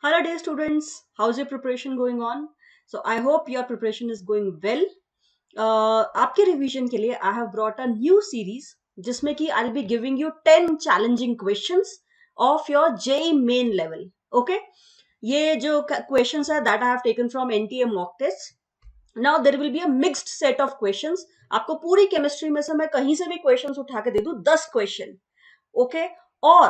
Hello, dear students. How's your preparation going on? So I hope your preparation is going well. आपके revision के लिए I have brought a new series जिसमें कि I'll be giving you 10 challenging questions of your JEE main level. Okay? ये जो questions है that I have taken from NTA mock test. Now there will be a mixed set of questions. आपको पूरी chemistry में से मैं कहीं से भी क्वेश्चंस उठा के दे दूं 10 क्वेश्चन. ओके और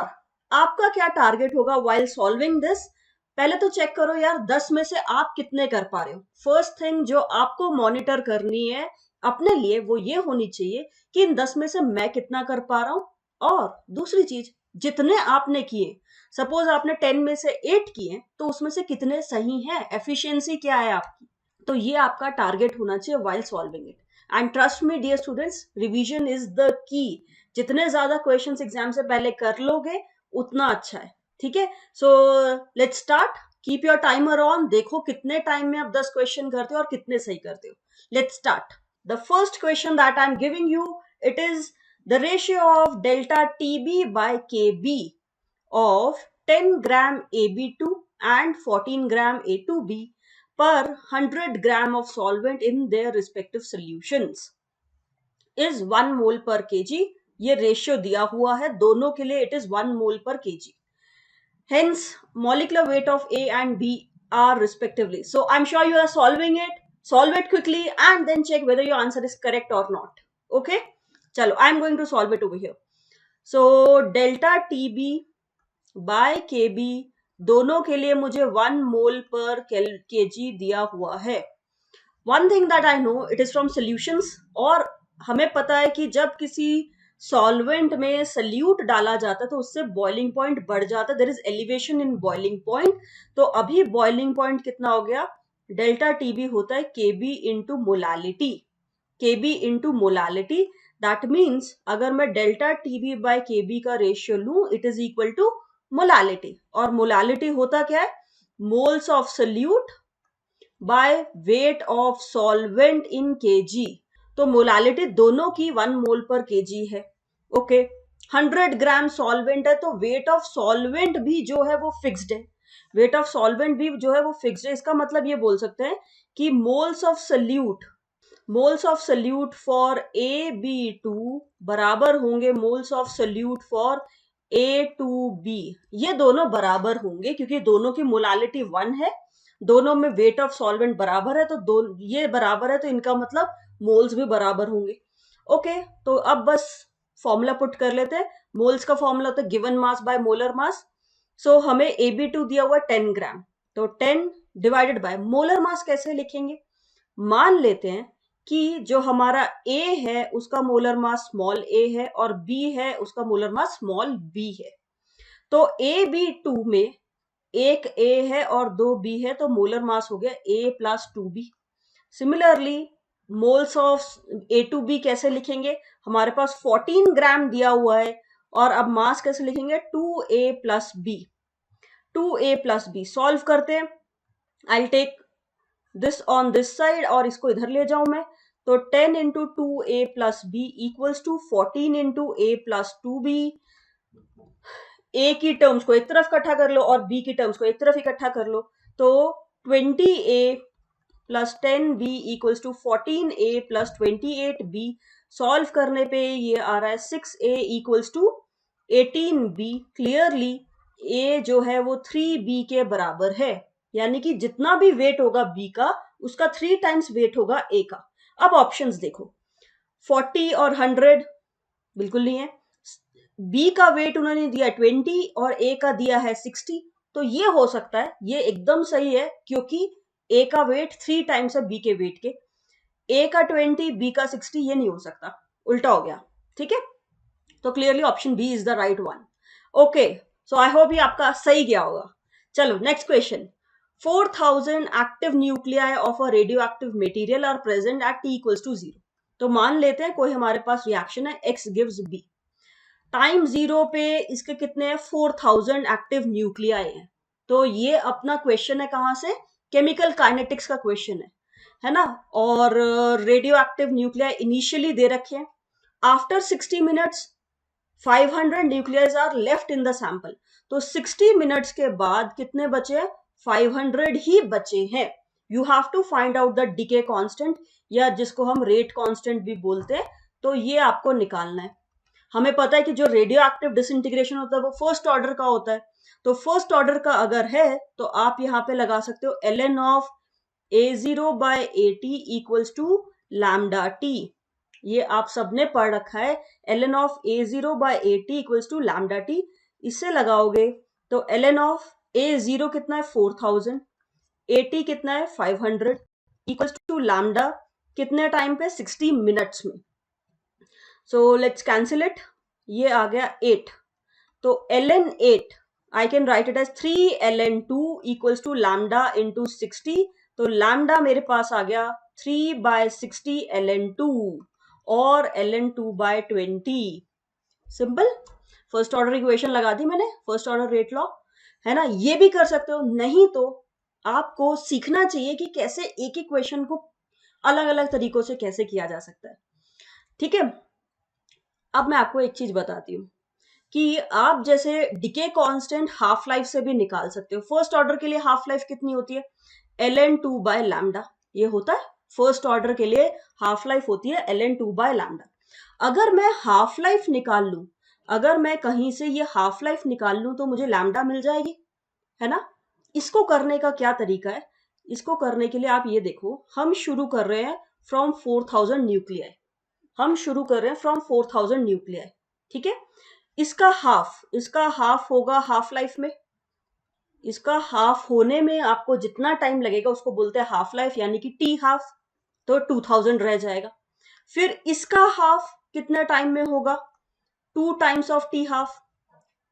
आपका क्या टारगेट होगा वाइल सॉल्विंग दिस. पहले तो चेक करो यार 10 में से आप कितने कर पा रहे हो. फर्स्ट थिंग जो आपको मॉनिटर करनी है अपने लिए वो ये होनी चाहिए कि इन 10 में से मैं कितना कर पा रहा हूं. और दूसरी चीज जितने आपने किए, सपोज आपने 10 में से 8 किए तो उसमें से कितने सही हैं, एफिशिएंसी क्या है आपकी. तो ये आपका टारगेट होना चाहिए while solving it. And trust me dear students, revision is the key. जितने ज्यादा क्वेश्चंस एग्जाम से पहले कर लोगे उतना अच्छा है. ठीक है, so let's start. Keep your timer on. देखो कितने टाइम में आप 10 क्वेश्चन करते हो और कितने सही करते हो. Let's start. The first question that I am giving you, it is the ratio of delta TB by KB of 10 gram AB2 and 14 gram A2B per 100 gram of solvent in their respective solutions is 1 mole per kg. ये ratio दिया हुआ है दोनों के लिए. It is 1 mole per kg. Hence, molecular weight of A and B are respectively. So I'm sure you are solving it. Solve it quickly and then check whether your answer is correct or not. Okay? Chalo, I'm going to solve it over here. So delta TB by KB दोनों के लिए मुझे 1 मोल पर KG दिया हुआ है. One thing that I know, it is from solutions. और हमें पता है कि जब किसी सॉल्वेंट में सल्यूट डाला जाता है तो उससे बॉइलिंग पॉइंट बढ़ जाता है. There is elevation in boiling point. तो अभी बॉइलिंग पॉइंट कितना हो गया, डेल्टा टीबी होता है KB into molality. KB into molality, that means अगर मैं डेल्टा टीबी बाय केबी का रेशियो लू, it is equal to molality. और मोलालिटी होता क्या है, moles of solute by weight of solvent in KG. तो मोलालिटी दोनों की 1 मोल पर केजी है. ओके, 100 ग्राम सॉल्वेंट है तो वेट ऑफ सॉल्वेंट भी जो है वो फिक्स्ड है. वेट ऑफ सॉल्वेंट भी जो है वो फिक्स्ड है. इसका मतलब ये बोल सकते हैं कि moles of salute for AB2 बराबर होंगे moles of salute for A2B. ये दोनों बराबर होंगे क्योंकि दोनों की मोलालिटी 1 है. दोनों में वेट ऑफ सॉल्वेंट बराबर है तो ये बराबर है तो इनका मतलब मोल्स भी बराबर होंगे. ओके, तो अब बस फॉर्मूला पुट कर लेते हैं. मोल्स का फॉर्मूला होता है given mass by molar mass. So हमें AB2 दिया हुआ है 10 ग्राम, तो 10 डिवाइडेड बाय मोलर मास कैसे लिखेंगे. मान लेते हैं कि जो हमारा A है उसका मोलर मास स्मॉल a है और B है उसका मोलर मास स्मॉल b है. तो AB2 में एक A है और 2 B है तो मोलर मास हो गया A plus 2B. Similarly moles of A2B कैसे लिखेंगे, हमारे पास 14 ग्राम दिया हुआ है और अब मास कैसे लिखेंगे 2A plus B. 2A plus B solve करते हैं. I take this on this side और इसको इधर ले जाऊं मैं. तो 10 into 2A plus B equals to 14 into A plus 2B. A की टर्म्स को एक तरफ इकट्ठा कर लो और B की टर्म्स को एक तरफ इकट्ठा कर लो. तो 20A plus 10B equals to 14A plus 28B. Solve करने पे ये आ रहा है 6A equals to 18B. Clearly A जो है वो 3B के बराबर है. यानी कि जितना भी वेट होगा B का उसका 3 टाइम्स वेट होगा A का. अब ऑप्शंस देखो, 40 और 100 बिल्कुल नहीं है. B का वेट उन्होंने दिया 20 और A का दिया है 60. तो ये हो सकता है, ये एकदम सही है क्योंकि A का वेट 3 टाइम्स है B के वेट के. A का 20 B का 60 ये नहीं हो सकता, उल्टा हो गया. ठीक है, तो clearly option B is the right one. Okay, so I hope ये आपका सही गया होगा. चलो next question. 4000 active nuclei of a radioactive material are present at t equals to 0. तो मान लेते हैं कोई हमारे पास रिएक्शन है x gives b. टाइम 0 पे इसके कितने हैं, 4000 एक्टिव न्यूक्लियाई हैं. तो ये अपना क्वेश्चन है कहां से, केमिकल काइनेटिक्स का क्वेश्चन है ना. और रेडियो एक्टिव न्यूक्लियाई इनिशियली दे रखे हैं. After 60 minutes 500 nucleus are left in the sample. तो 60 मिनट्स के बाद कितने बचे? 500 ही बचे हैं। You have to find out the decay constant, या जिसको हम रेट कांस्टेंट भी बोलते हैं, तो ये आपको निकालना है। हमें पता है कि जो रेडियो एक्टिव डिसइंटीग्रेशन होता है वो फर्स्ट ऑर्डर का होता है, तो फर्स्ट ऑर्डर का अगर है तो आप यहाँ पे लगा सकते हो ln of a0 by at equals to lambda T. ये आप सबने पढ़ रखा है, ln of a0 by at equals to lambda T. इससे लगाओगे तो ln ऑफ a0 कितना है? 4000, at कितना है? 500 इक्वल्स टू लैम्डा कितने टाइम पे? 60 मिनट्स में। सो लेट्स कैंसिल इट, ये आ गया 8, तो ln 8 I can write it as 3 ln 2 equals to lambda into 60, तो लैम्डा मेरे पास आ गया 3 बाय 60 ln 2 और ln 2 by 20। Simple, first order equation लगा दी मैंने, फर्स्ट ऑर्डर रेट लॉ, है ना। ये भी कर सकते हो, नहीं तो आपको सीखना चाहिए कि कैसे एक इक्वेशन को अलग अलग तरीकों से कैसे किया जा सकता है, ठीक है। अब मैं आपको एक चीज बताती हूँ कि आप जैसे डिके कांस्टेंट हाफ लाइफ से भी निकाल सकते हो। फर्स्ट ऑर्डर के लिए हाफ लाइफ कितनी होती है? ln 2 बाय लैम्डा, ये होता है फर्स्ट ऑर्डर के लिए हाफ लाइफ होती है ln 2 बाय लैम्डा। अगर मैं हाफ लाइफ निकाल लूं, अगर मैं कहीं से ये हाफ लाइफ निकाल लूं तो मुझे लैम्डा मिल जाएगी, है ना। इसको करने का क्या तरीका है? इसको करने के लिए आप ये देखो, हम शुरू कर रहे हैं फ्रॉम 4000 न्यूक्लियाई, हम शुरू कर रहे हैं फ्रॉम 4000 न्यूक्लियाई, ठीक है। इसका हाफ होगा हाफ लाइफ में, इसका हाफ होने में आपको जितना टाइम लगेगा उसको बोलते हैं हाफ लाइफ, यानी कि टी हाफ, तो 2000 रह जाएगा। फिर इसका हाफ कितने टाइम में होगा? 2 टाइम्स ऑफ टी हाफ।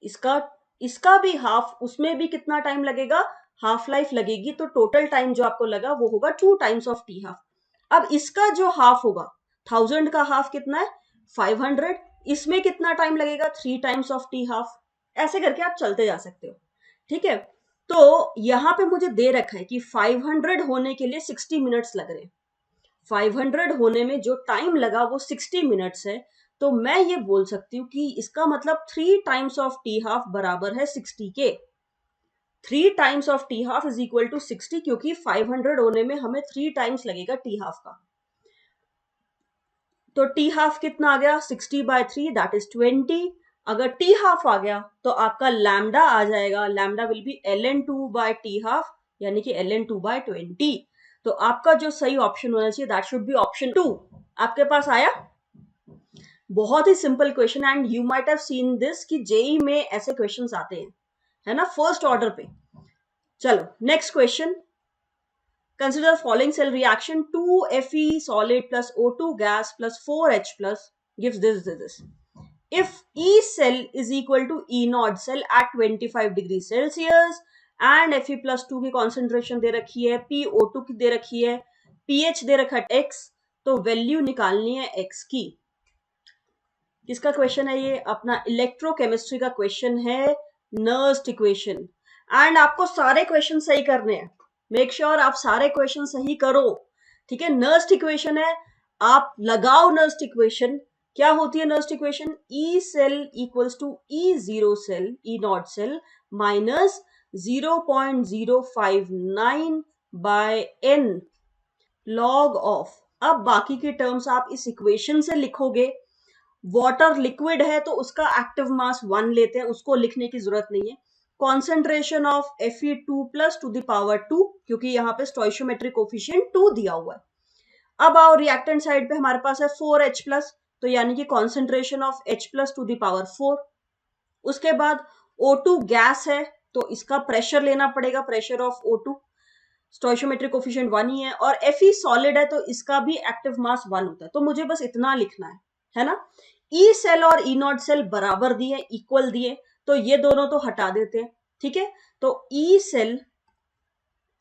इसका इसका भी हाफ, उसमें भी कितना टाइम लगेगा? हाफ लाइफ लगेगी, तो टोटल टाइम जो आपको लगा वो होगा 2 टाइम्स ऑफ टी हाफ। अब इसका जो हाफ होगा, 1000 का हाफ कितना है? 500, इसमें कितना टाइम लगेगा? 3 टाइम्स ऑफ टी हाफ। ऐसे करके आप चलते जा सकते हो, ठीक है। तो यहां पे मुझे दे रखा है कि 500 होने के लिए 60 मिनट्स लग रहे हैं, 500 होने में जो टाइम लगा वो 60 मिनट्स है, तो मैं ये बोल सकती हूँ कि इसका मतलब 3 टाइम्स ऑफ टी हाफ बराबर है 60 के। 3 times of T half is equal to 60, क्योंकि 500 होने में हमें 3 टाइम्स लगेगा टी हाफ का। तो टी हाफ कितना आ गया? 60 बाय 3 दैट इज 20। अगर टी हाफ आ गया तो आपका लैम्डा आ जाएगा, lambda will be ln 2 by T half, यानी कि ln 2 बाय 20। तो आपका जो सही ऑप्शन होना चाहिए दैट शुड बी ऑप्शन 2। आपके पास आया? बहुत ही simple question, and you might have seen this कि जेई में ऐसे क्वेश्चंस आते हैं, है ना, फर्स्ट ऑर्डर पे। चलो next question, consider the following cell reaction: 2Fe solid plus O2 gas plus 4H plus gives this. If E cell is equal to E naught cell at 25 degrees Celsius and Fe plus 2 की concentration दे रखी है, PO2 की दे रखी है, pH दे रखा है X, तो value निकालनी है X की। किसका क्वेश्चन है ये? अपना इलेक्ट्रोकेमिस्ट्री का क्वेश्चन है, नर्स्ट इक्वेशन। एंड आपको सारे क्वेश्चन सही करने हैं, मेक श्योर आप सारे क्वेश्चन सही करो, ठीक है। नर्स्ट इक्वेशन है, आप लगाओ नर्स्ट इक्वेशन। क्या होती है Nernst equation? E cell equals to E zero cell, E not cell minus 0.059 by N log of. अब बाकी के टर्म्स आप इस इक्वेशन से लिखोगे। वाटर लिक्विड है तो उसका एक्टिव मास 1 लेते हैं, उसको लिखने की जरूरत नहीं है। Concentration of Fe2 plus two the power 2, क्योंकि यहाँ पे स्टोइशियोमेट्रिक कोफिशिएंट 2 दिया हुआ है। अब आओ रिएक्टेंट साइड पे, हमारे पास है 4H प्लस, तो यानी कि concentration of H plus two the power 4। उसके बाद O2 गैस है तो इसका प्रेशर लेना पड़ेगा, प्रेशर ऑफ O2, स्टोइशियोमेट्रिक कोफिशिएंट 1 ही है। और Fe सॉलिड है तो इसका भी एक्टिव मास 1 होता है, तो मुझे बस इतना लिखना है ना। ई सेल और ई नॉट सेल बराबर दिए, इक्वल दिए, तो ये दोनों तो हटा देते हैं, ठीक है। तो ई सेल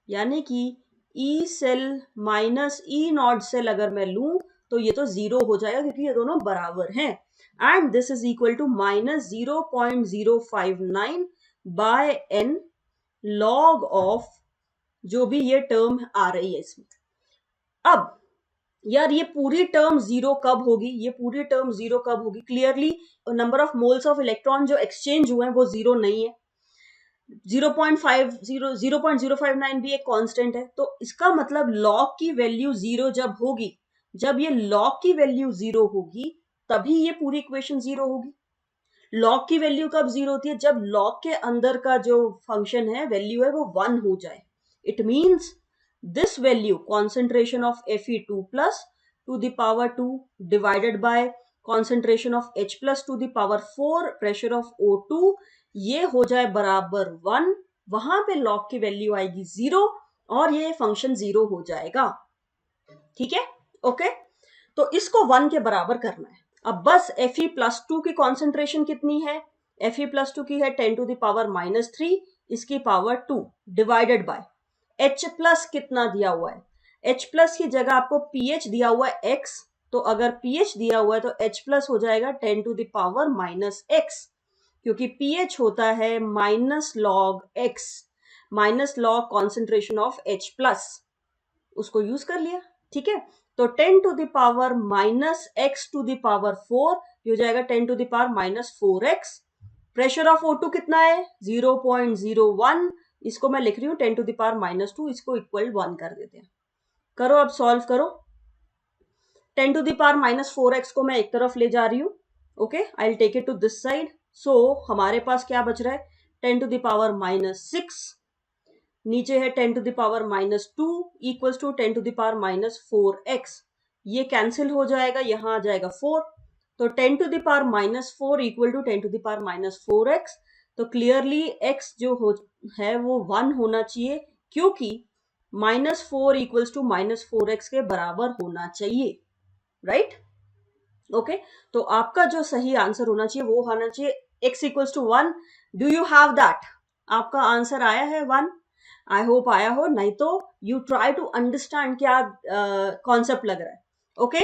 यानी कि E cell minus E not cell अगर मैं लूं तो ये तो 0 हो जाएगा, क्योंकि ये दोनों बराबर हैं। And this is equal to minus 0.059 by N log of जो भी ये टर्म आ रही है इसमें। अब यार ये पूरी टर्म 0 कब होगी? ये पूरी टर्म 0 कब होगी? Clearly number of moles of electron जो एक्सचेंज हुए हैं वो 0 नहीं है, 0.059 भी एक कांस्टेंट है, तो इसका मतलब लॉग की वैल्यू जीरो जब होगी, जब ये लॉग की वैल्यू जीरो होगी तभी ये पूरी इक्वेशन जीरो होगी। लॉग की वैल्यू कब जीरो होती है? जब लॉग के अंदर का जो फंक्शन है, वैल्यू है, वो 1 हो जाए। It means this value concentration of Fe2 plus two the power 2 divided by concentration of H plus two the power 4 pressure of O2, ये हो जाए बराबर 1। वहां पे लॉग की वैल्यू आएगी जीरो और ये फंक्शन जीरो हो जाएगा। ठीक है, ओके। तो इसको 1 के बराबर करना है। अब बस Fe+2 की कॉन्सेंट्रेशन कितनी है? Fe+2 की है 10 टू द पावर -3, इसकी power 2 divided by H plus कितना दिया हुआ है? H प्लस की जगह आपको pH दिया हुआ है x, तो अगर pH दिया हुआ है तो H प्लस हो जाएगा 10 टू द पावर -x, क्योंकि pH होता है minus log x, minus log concentration of H plus, उसको यूज कर लिया। ठीक है, तो 10 to the power -x to the power 4, ये हो जाएगा 10 to the power -4x। Pressure of O2 कितना है? 0.01, इसको मैं लिख रही हूँ 10 टू द पावर -2, इसको इक्वल 1 कर देते हैं। करो, अब सॉल्व करो। 10 टू द पावर -4x को मैं एक तरफ ले जा रही हूँ। Okay, I will take it to this side. So हमारे पास क्या बच रहा है? 10 टू द पावर -6, नीचे है 10 to the power -2 equals to 10 to the power -4x। ये कैंसिल हो जाएगा, यहां आ जाएगा 4, तो 10 to the power -4 equal to 10 to the power -4x। तो क्लियरली x जो है वो 1 होना चाहिए, क्योंकि -4 इक्वल्स टू -4x के बराबर होना चाहिए, राइट? ओके, तो आपका जो सही आंसर होना चाहिए वो होना चाहिए x equals to 1। Do you have that? आपका आंसर आया है 1? आई होप आया हो, नहीं तो यू ट्राई टू अंडरस्टैंड क्या कॉन्सेप्ट लग रहा है। ओके,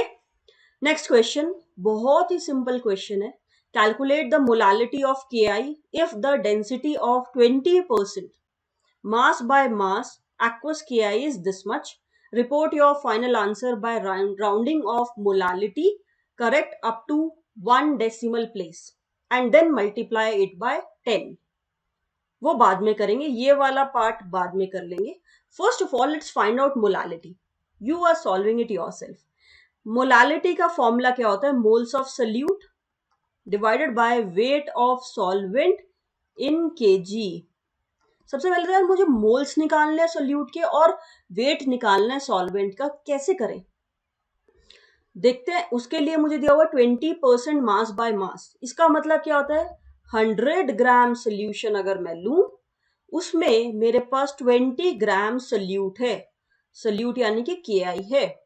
नेक्स्ट क्वेश्चन बहुत ही सिंपल क्वेश्चन है। Calculate the molality of Ki if the density of 20% mass by mass aqueous Ki is this much. Report your final answer by rounding of molality correct up to 1 decimal place and then multiply it by 10. वो बाद में करेंगे, ये वाला part बाद में कर लेंगे। First of all let's find out molality. You are solving it yourself. Molality का फॉर्मूला क्या होता है? Moles of solute divided by weight of solvent in kg. सबसे पहले तो यार मुझे मोल्स निकालने हैं सॉल्यूट के और वेट निकालना है सॉल्वेंट का, कैसे करें देखते हैं। उसके लिए मुझे दिया हुआ 20% मास बाय मास। इसका मतलब क्या होता है? 100 ग्राम सोल्यूशन अगर मैं लूं, उसमें मेरे पास 20 ग्राम सोल्यूट है। सोल्यूट यानी कि KI है।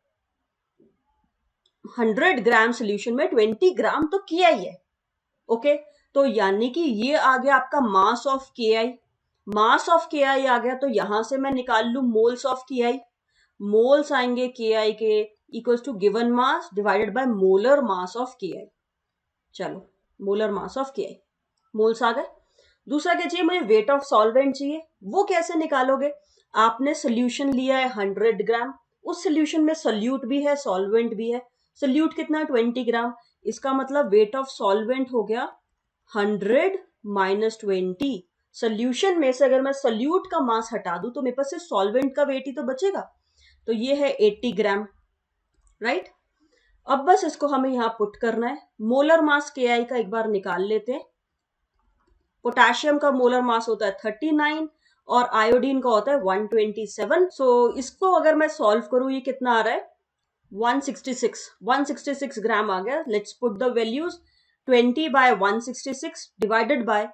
100 ग्राम सोल्यूशन में 20 ग्राम तो KI है। ओके, तो यानी कि ये आ गया आपका mass of KI। Mass of KI आ गया, तो यहां से मैं निकाल लू मोल्स ऑफ KI। मोल्स आएंगे KI के equals to given mass divided by molar mass of KI। चलो, molar mass of KI, moles आ गए। दूसरा क्या चाहिए मुझे? वेट ऑफ सॉल्वेंट चाहिए। वो कैसे निकालोगे? आपने सोल्यूशन लिया है 100 ग्राम, उस सोल्यूशन में सोल्यूट भी है सॉल्वेंट भी है। सोल्यूट कितना? 20 ग्राम। इसका मतलब वेट ऑफ सॉल्वेंट हो गया 100 माइनस 20। सोल्यूशन में से अगर मैं सोल्यूट का मास हटा दूं तो मेरे पास सिर्फ सॉल्वेंट का वेट ही तो बचेगा, तो ये है 80 ग्राम, राइट? अब बस इसको हमें यहां पुट करना है। मोलर मास KI का एक बार निकाल लेते हैं। पोटेशियम का मोलर मास होता है 39 और आयोडीन का होता है 127। सो इसको अगर मैं सॉल्व करूं, ये कितना आ रहा है? 166 ग्राम आ गया। Let's put the values. 20 बाय 166 डिवाइडेड बाय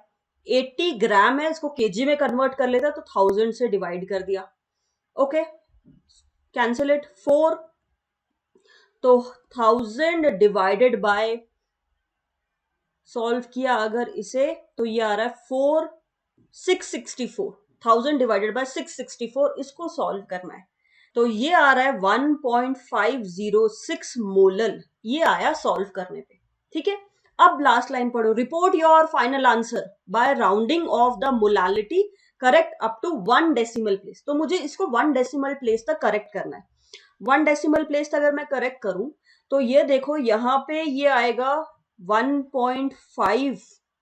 80 ग्राम है, इसको केजी में कन्वर्ट कर लेता तो 1000 से डिवाइड कर दिया। Okay, cancel it. 4, तो 1000 डिवाइडेड बाय, सॉल्व किया अगर इसे तो ये आ रहा है 664। 1000 डिवाइडेड बाय 664, इसको सॉल्व करना है तो ये आ रहा है 1.506 मोलल। ये आया सॉल्व करने पे। ठीक है, अब लास्ट लाइन पढ़ो। Report your final answer by rounding off the molality correct up to 1 decimal place. तो मुझे इसको 1 डेसिमल प्लेस तक करेक्ट करना है। 1 डेसिमल प्लेस तक अगर मैं करेक्ट करूं तो ये देखो यहाँ पे ये आएगा 1.5,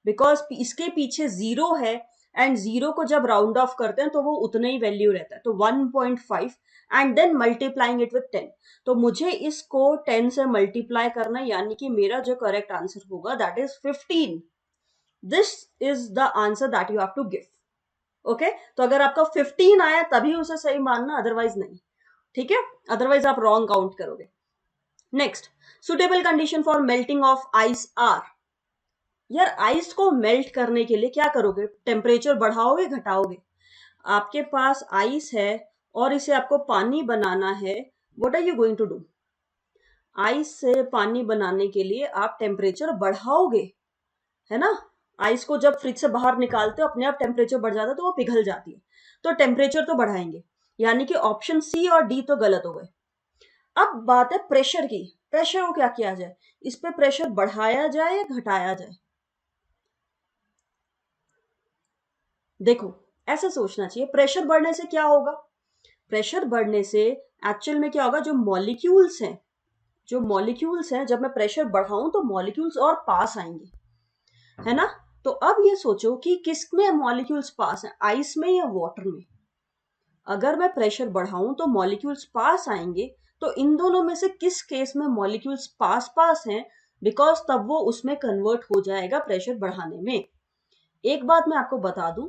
बिकॉज इसके पीछे 0 है एंड 0 को जब राउंड ऑफ करते हैं तो वो उतना ही वैल्यू रहता है, तो 1.5 and then multiplying it with 10। तो मुझे इसको 10 से मल्टीप्लाई करना है, यानी कि मेरा जो करेक्ट आंसर होगा that is 15। This is the answer that you have to give. Okay, तो अगर आपका 15 आया तभी उसे सही मानना, अदरवाइज नहीं, ठीक है, अदरवाइज आप रॉन्ग काउंट करोगे। Next, suitable condition for melting of ice are. यार आइस को मेल्ट करने के लिए क्या करोगे, टेम्परेचर बढ़ाओगे घटाओगे? आपके पास आइस है और इसे आपको पानी बनाना है, what are you going to do? Ice से पानी बनाने के लिए आप टेम्परेचर बढ़ाओगे, है ना? आइस को जब फ्रिज से बाहर निकालते हो अपने आप टेम्परेचर बढ़ जाता है तो वो पिघल जाती है, तो टेम्परेचर तो बढ़ाएंगे, यानी कि ऑप्शन सी और डी तो गलत हो गए। अब बात है प्रेशर की, प्रेशर को क्या किया जाए, इस पे प्रेशर बढ़ाया जाए या घटाया जाए? देखो ऐसा सोचना चाहिए, प्रेशर बढ़ने से क्या होगा? प्रेशर बढ़ने से एक्चुअल में क्या होगा, जो मॉलिक्यूल्स हैं, जो मॉलिक्यूल्स हैं, जब मैं प्रेशर बढ़ाऊं तो मॉलिक्यूल्स और पास आएंगे, है ना? तो अब ये सोचो कि किस में मॉलिक्यूल्स पास हैं, आइस में या वाटर में? अगर मैं प्रेशर बढ़ाऊं तो मॉलिक्यूल्स पास आएंगे, तो इन दोनों में से किस केस में मॉलिक्यूल्स पास पास हैं, बिकॉज तब वो उसमें कन्वर्ट हो जाएगा प्रेशर बढ़ाने में। एक बात मैं आपको बता दूं,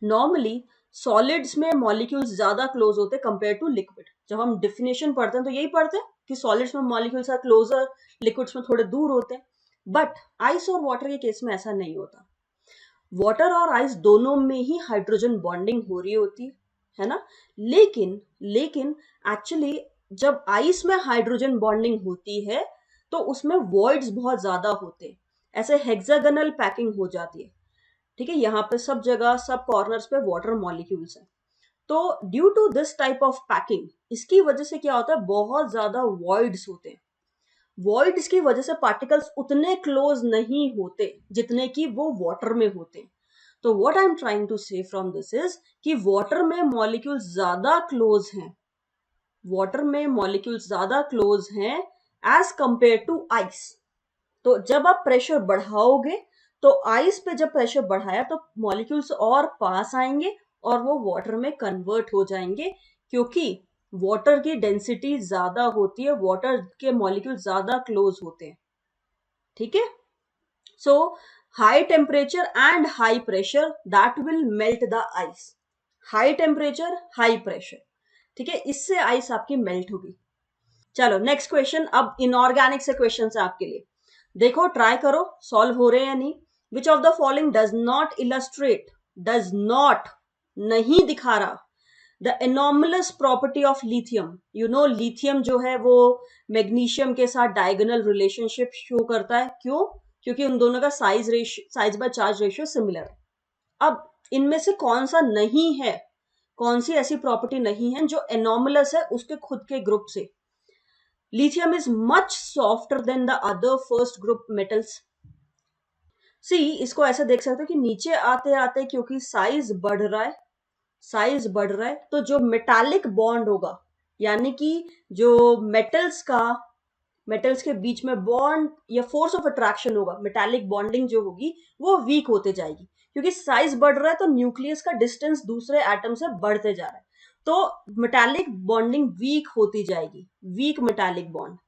नॉर्मली सॉलिड्स में मॉलिक्यूल्स ज्यादा क्लोज होते हैं कंपेयर टू लिक्विड। जब हम डिफिनेशन पढ़ते हैं तो यही पढ़ते हैं कि सॉलिड्स में मॉलिक्यूल्स आर क्लोजर, लिक्विड्स में थोड़े दूर होते हैं, बट आइस और वाटर के केस में ऐसा नहीं होता। वाटर और आइस दोनों में ही हाइड्रोजन बॉन्डिंग हो रही होती है ना? लेकिन लेकिन एक्चुअली जब आइस में हाइड्रोजन बॉन्डिंग होती है तो उसमें वॉइड्स बहुत ज्यादा होते हैं, ऐसे हेक्सागोनल पैकिंग हो जाती है, ठीक है? यहाँ पे सब जगह सब कॉर्नर्स पे वाटर मॉलिक्यूल्स हैं। तो due to this type of packing, इसकी वजह से क्या होता है, बहुत ज्यादा वॉइड्स होते हैं। वॉइड्स की वजह से पार्टिकल्स उतने क्लोज नहीं होते जितने कि वो वाटर में होते हैं। तो what I am trying to say from this is कि वाटर में मॉलिक्यूल्स ज्यादा क्लोज हैं, वाटर में मॉलिक्यूल्स ज्यादा क्लोज हैं एज कंपेयर टू आइस। तो जब आप प्रेशर बढ़ाओगे तो आइस पे जब प्रेशर बढ़ाया तो मॉलिक्यूल्स और पास आएंगे और वो वाटर में कन्वर्ट हो जाएंगे, क्योंकि वाटर की डेंसिटी ज्यादा होती है, वाटर के मॉलिक्यूल ज्यादा क्लोज होते हैं, ठीक है? So high temperature and high pressure that will melt the ice. High temperature high pressure, ठीक है, इससे आइस आपकी मेल्ट होगी। चलो नेक्स्ट क्वेश्चन, अब इनऑर्गेनिक से क्वेश्चन है आपके लिए, देखो ट्राई करो सॉल्व हो रहे हैं या नहीं। Which of the following does not illustrate, does not, नहीं दिखा रहा, the anomalous property of lithium. You know lithium जो है वो मैग्नीशियम के साथ डायगोनल रिलेशनशिप शो करता है, क्यों? क्योंकि उन दोनों का size by charge ratio similar है। अब इनमें से कौन सा नहीं है, कौन सी ऐसी प्रॉपर्टी नहीं है जो एनॉमलस है उसके खुद के ग्रुप से? Lithium is much softer than the other first group metals. सी इसको ऐसे देख सकते हो कि नीचे आते आते क्योंकि साइज बढ़ रहा है, साइज बढ़ रहा है, तो जो मेटालिक बॉन्ड होगा, यानी कि जो मेटल्स के बीच में बॉन्ड या फोर्स ऑफ अट्रैक्शन होगा, मेटालिक बॉन्डिंग जो होगी वो वीक होते जाएगी, क्योंकि साइज बढ़ रहा है तो न्यूक्लियस का डिस्टेंस दूसरे एटम से बढ़ते जा रहा है, तो मेटालिक बॉन्डिंग वीक होती जाएगी, वीक मेटालिक बॉन्ड,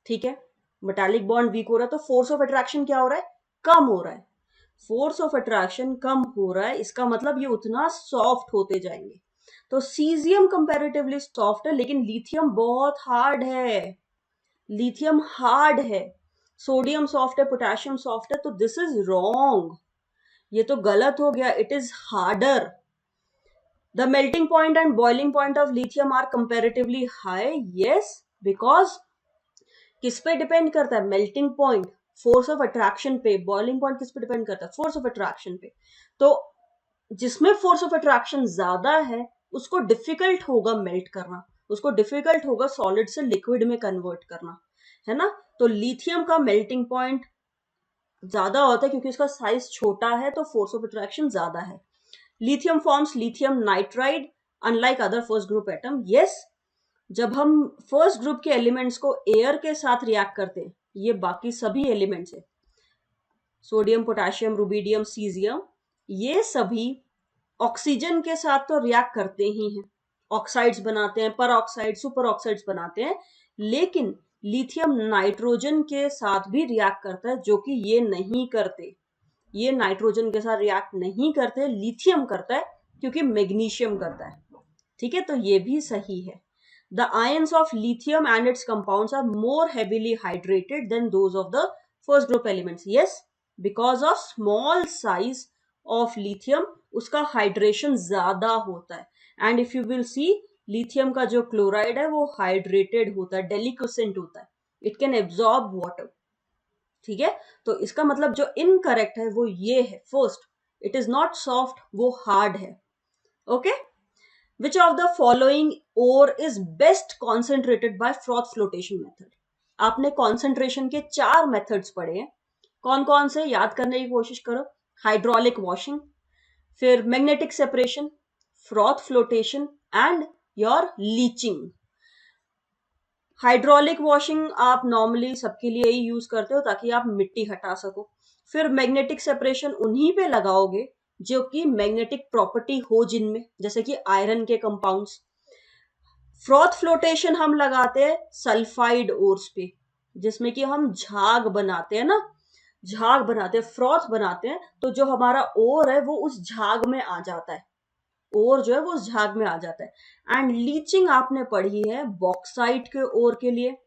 ठीक है? मेटालिक बॉन्ड वीक हो रहा है तो फोर्स ऑफ अट्रैक्शन क्या हो रहा है, कम हो रहा है। फोर्स ऑफ अट्रैक्शन कम हो रहा है, इसका मतलब ये उतना सॉफ्ट होते जाएंगे। तो सीजियम कंपैरेटिवली सॉफ्ट है, लेकिन लिथियम बहुत हार्ड है, लिथियम हार्ड है। सोडियम सॉफ्ट है, पोटेशियम सॉफ्ट है, तो दिस इज रॉन्ग, ये तो गलत हो गया, it is harder. The melting point and boiling point of lithium are comparatively high, yes, because किस पे डिपेंड करता है, melting point force of attraction पे, बॉइलिंग पॉइंट किस पे डिपेंड करता है, फोर्स ऑफ अट्रैक्शन पे। तो जिसमें फोर्स ऑफ अट्रैक्शन ज्यादा है उसको डिफिकल्ट होगा मेल्ट करना, उसको डिफिकल्ट होगा सॉलिड से लिक्विड में कन्वर्ट करना, है ना? तो लिथियम का मेल्टिंग पॉइंट ज्यादा होता है क्योंकि उसका साइज छोटा है, तो फोर्स ऑफ अट्रैक्शन ज्यादा है। Lithium forms lithium nitride unlike other first group atom, yes. जब हम फर्स्ट ग्रुप के एलिमेंट्स को एयर के साथ रिएक्ट करते हैं, ये बाकी सभी एलिमेंट्स है, सोडियम, पोटेशियम, रुबिडियम, सीजियम, ये सभी ऑक्सीजन के साथ तो रिएक्ट करते ही हैं, ऑक्साइड्स बनाते हैं, पर ऑक्साइड, सुपर ऑक्साइड्स बनाते हैं, लेकिन लिथियम नाइट्रोजन के साथ भी रिएक्ट करता है, जो कि ये नहीं करते। ये नाइट्रोजन के साथ रिएक्ट नहीं करते, लिथियम करता है, क्योंकि मैग्नीशियम करता है। ठीक है, तो ये भी सही है। The ions of lithium and its compounds are more heavily hydrated than those of the first group elements. Yes, because of small size of lithium, उसका hydration ज्यादा होता है. And if you will see, lithium का जो chloride है वो hydrated होता है, deliquescent होता है. It can absorb water. ठीक है, तो इसका मतलब जो incorrect है वो ये है. First, it is not soft, वो hard है. Okay? Which of the following ore is best concentrated by froth flotation method? आपने concentration के 4 methods पढ़े हैं. कौन कौन से याद करने की कोशिश करो. हाइड्रोलिक वॉशिंग, फिर magnetic separation, froth flotation and your leaching. Hydraulic washing आप नॉर्मली सबके लिए ही यूज करते हो ताकि आप मिट्टी हटा सको. फिर मैग्नेटिक सेपरेशन उन्हीं पे लगाओगे जो कि मैग्नेटिक प्रॉपर्टी हो जिनमें, जैसे कि आयरन के कंपाउंड्स. फ्रॉथ फ्लोटेशन हम लगाते हैं सल्फाइड ओर्स पे, जिसमें कि हम झाग बनाते हैं ना, झाग बनाते हैं, फ्रॉथ बनाते हैं, तो जो हमारा ओर है वो उस झाग में आ जाता है. ओर जो है वो उस झाग में आ जाता है. एंड लीचिंग आपने पढ़ी है बॉक्साइट के ओर के लिए,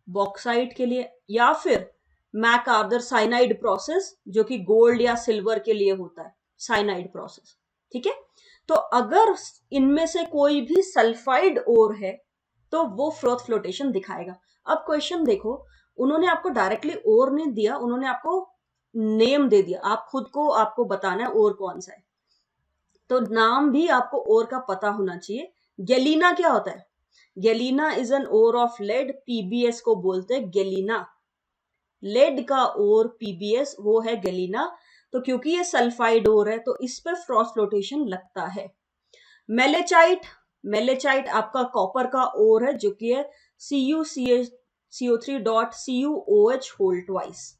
बॉक्साइट के लिए, या फिर मैकआर्थर साइनाइड प्रोसेस जो कि गोल्ड या सिल्वर के लिए होता है, साइनाइड प्रोसेस. ठीक है, तो अगर इनमें से कोई भी सल्फाइड ओर है तो वो फ्रोथ फ्लोटेशन दिखाएगा. अब क्वेश्चन देखो, उन्होंने आपको डायरेक्टली ओर नहीं दिया, उन्होंने आपको नेम दे दिया, आप खुद को आपको बताना है ओर कौन सा है, तो नाम भी आपको ओर का पता होना चाहिए. गैलीना क्या होता है? Galena is an ore of lead, PBS को बोलते हैं गैलीना. लेड का ओर पीबीएस वो है गैलीना. तो क्योंकि ये सल्फाइड ओर है तो इस पे फ्रॉथ फ्लोटेशन लगता है. मेलेचाइट, मेलेचाइट आपका कॉपर का ओर है जो कि है CuCO3.CuOH होल ट्वाइस.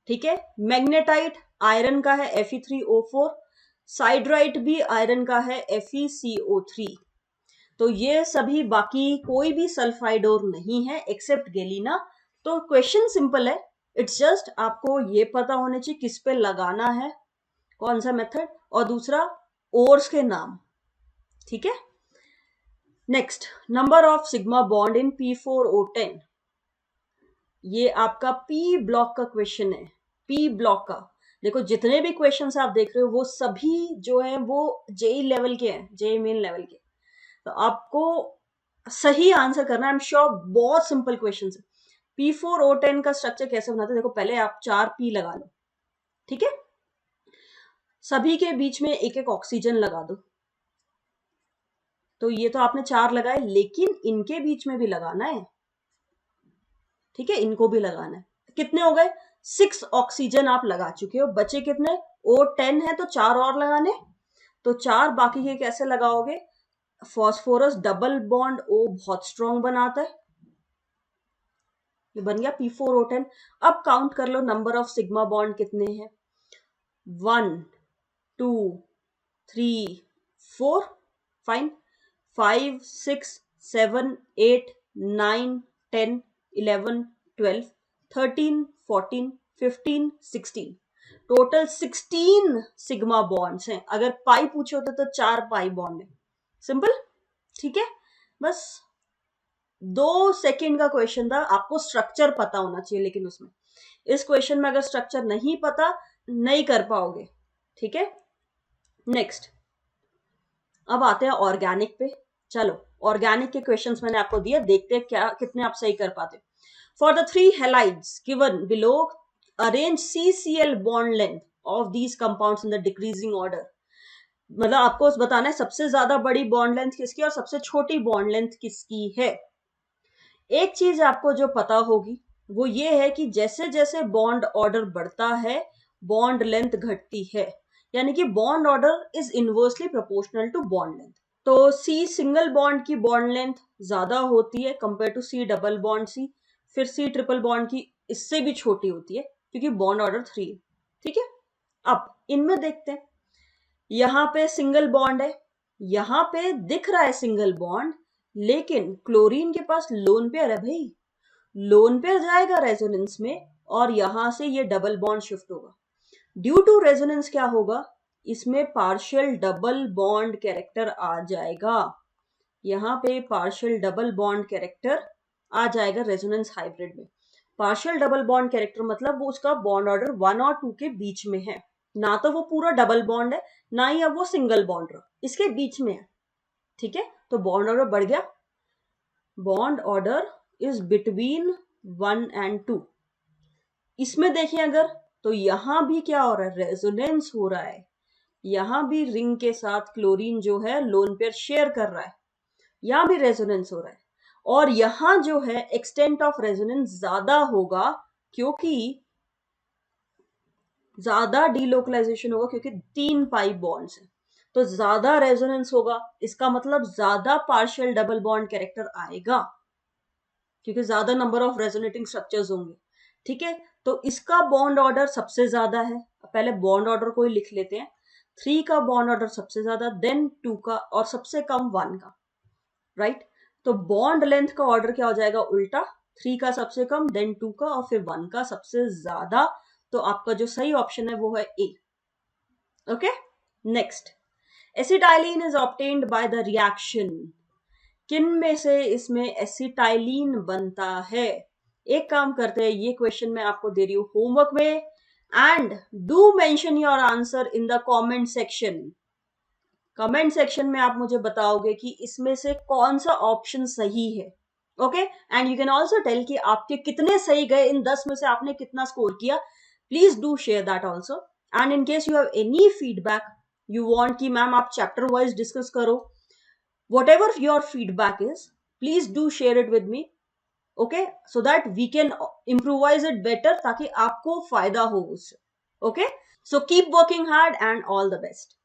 ठीक है, मैग्नेटाइट आयरन का है Fe3O4, साइड्राइट भी आयरन का है FeCO3. तो ये सभी बाकी कोई भी सल्फाइड ओर नहीं है एक्सेप्ट गैलीना. तो क्वेश्चन सिंपल है, इट्स जस्ट आपको ये पता होने चाहिए किस पे लगाना है, कौन सा मेथड, और दूसरा ओर्स के नाम. ठीक है, next, number of sigma bond in P4O10. ये आपका पी ब्लॉक का क्वेश्चन है. पी ब्लॉक का देखो, जितने भी क्वेश्चंस आप देख रहे हो वो सभी जो है वो जेई लेवल के हैं, जेई मेन लेवल के. तो आपको सही आंसर करना है. आई एम श्योर बहुत सिंपल क्वेश्चन है. P4O10 का स्ट्रक्चर कैसे बनाते हैं? देखो, पहले आप 4 पी लगा लो. ठीक है, सभी के बीच में एक एक ऑक्सीजन लगा दो. तो ये तो आपने 4 लगाए, लेकिन इनके बीच में भी लगाना है. ठीक है, इनको भी लगाना है. कितने हो गए? 6 ऑक्सीजन आप लगा चुके हो. बचे कितने? O10 है तो 4 और लगाने. तो 4 बाकी के कैसे लगाओगे? फॉस्फोरस डबल बॉन्ड O बहुत स्ट्रॉन्ग बनाता है. ये बन गया P4O10. अब काउंट कर लो नंबर ऑफ सिग्मा बॉन्ड कितने हैं. 1 2 3 4. फाइन. 5 6 7 8 9 10 11 12 13 14 15 16. टोटल 16 सिग्मा बॉन्ड्स हैं. अगर पाई पूछे होते तो 4 पाई बॉन्ड है. सिंपल. ठीक है, बस 2 सेकंड का क्वेश्चन था. आपको स्ट्रक्चर पता होना चाहिए, लेकिन उसमें इस क्वेश्चन में अगर स्ट्रक्चर नहीं पता नहीं कर पाओगे. ठीक है, नेक्स्ट, अब आते हैं ऑर्गेनिक पे. चलो, ऑर्गेनिक के क्वेश्चंस मैंने आपको दिए, देखते हैं क्या कितने आप सही कर पाते हो. For the 3 halides given below, arrange CCl bond length of these compounds in the decreasing order. मतलब आपको बताना है सबसे ज्यादा बड़ी बॉन्ड लेंथ किसकी और सबसे छोटी बॉन्ड लेंथ किसकी है. एक चीज आपको जो पता होगी वो ये है कि जैसे जैसे बॉन्ड ऑर्डर बढ़ता है बॉन्ड लेंथ घटती है. यानी कि bond order is inversely proportional to bond length. तो C सिंगल बॉन्ड की बॉन्ड लेंथ ज्यादा होती है compare to C double bond C. फिर C ट्रिपल बॉन्ड की इससे भी छोटी होती है. क्योंकि बॉन्ड ऑर्डर 3 है। ठीक है, अब इनमें देखते हैं। यहां पे सिंगल बॉन्ड है, यहां पे दिख रहा है सिंगल बॉन्ड, लेकिन क्लोरीन के पास लोन पेयर है भाई। लोन पेयर जाएगा रेजोनेंस में और यहां से ये डबल बॉन्ड शिफ्ट होगा। ड्यू टू रेजोनेंस क्या होगा, इसमें पार्शियल डबल बॉन्ड कैरेक्टर आ जाएगा। यहाँ पे पार्शियल डबल बॉन्ड कैरेक्टर आ जाएगा रेजोनेंस हाइब्रिड में। पार्शियल डबल बॉन्ड कैरेक्टर मतलब वो उसका बॉन्ड ऑर्डर 1 और 2 के बीच में है, ना तो वो पूरा डबल बॉन्ड है, ना ही अब वो सिंगल बॉन्ड रहा, इसके बीच में है। ठीक है, तो बॉन्ड ऑर्डर बढ़ गया। Bond order is between 1 and 2। इसमें देखें अगर, तो यहां भी क्या हो रहा है, रेजोनेंस हो रहा है। यहां भी रिंग के साथ क्लोरीन जो है लोन पेयर शेयर कर रहा है, यहां भी रेजोनेंस हो रहा है। और यहां जो है एक्सटेंट ऑफ रेजोनेंस ज्यादा होगा, क्योंकि ज्यादा डीलोकलाइजेशन होगा, क्योंकि 3 पाई बॉन्ड्स हैं, तो ज्यादा रेजोनेंस होगा। इसका मतलब ज्यादा पार्शियल डबल बॉन्ड कैरेक्टर आएगा, क्योंकि ज्यादा नंबर ऑफ रेजोनेटिंग स्ट्रक्चर्स होंगे। ठीक है, तो इसका बॉन्ड ऑर्डर सबसे ज्यादा है। पहले बॉन्ड ऑर्डर को ही लिख लेते हैं। 3 का बॉन्ड ऑर्डर सबसे ज्यादा, देन 2 का, और सबसे कम 1 का। राइट, तो बॉन्ड लेंथ का ऑर्डर क्या हो जाएगा, उल्टा। 3 का सबसे कम, देन 2 का, और फिर 1 का सबसे ज्यादा। तो आपका जो सही ऑप्शन है वो है A. Okay, next, acetylene is obtained by the reaction. किन में से इसमें एसिटाइलिन बनता है? एक काम करते हैं, ये क्वेश्चन मैं आपको दे रही हूं होमवर्क में, and do mention your answer in the comment section. Comment section में आप मुझे बताओगे कि इसमें से कौन सा ऑप्शन सही है। Okay, and you can also tell कि आपके कितने सही गए, इन 10 में से आपने कितना स्कोर किया। Please do share that also. And in case you have any feedback, you want कि मैम आप चैप्टर वाइज डिस्कस करो, whatever your feedback is, please do share it with me. Okay, so that we can improvise it better, ताकि आपको फायदा हो उससे। Okay, so keep working hard and all the best.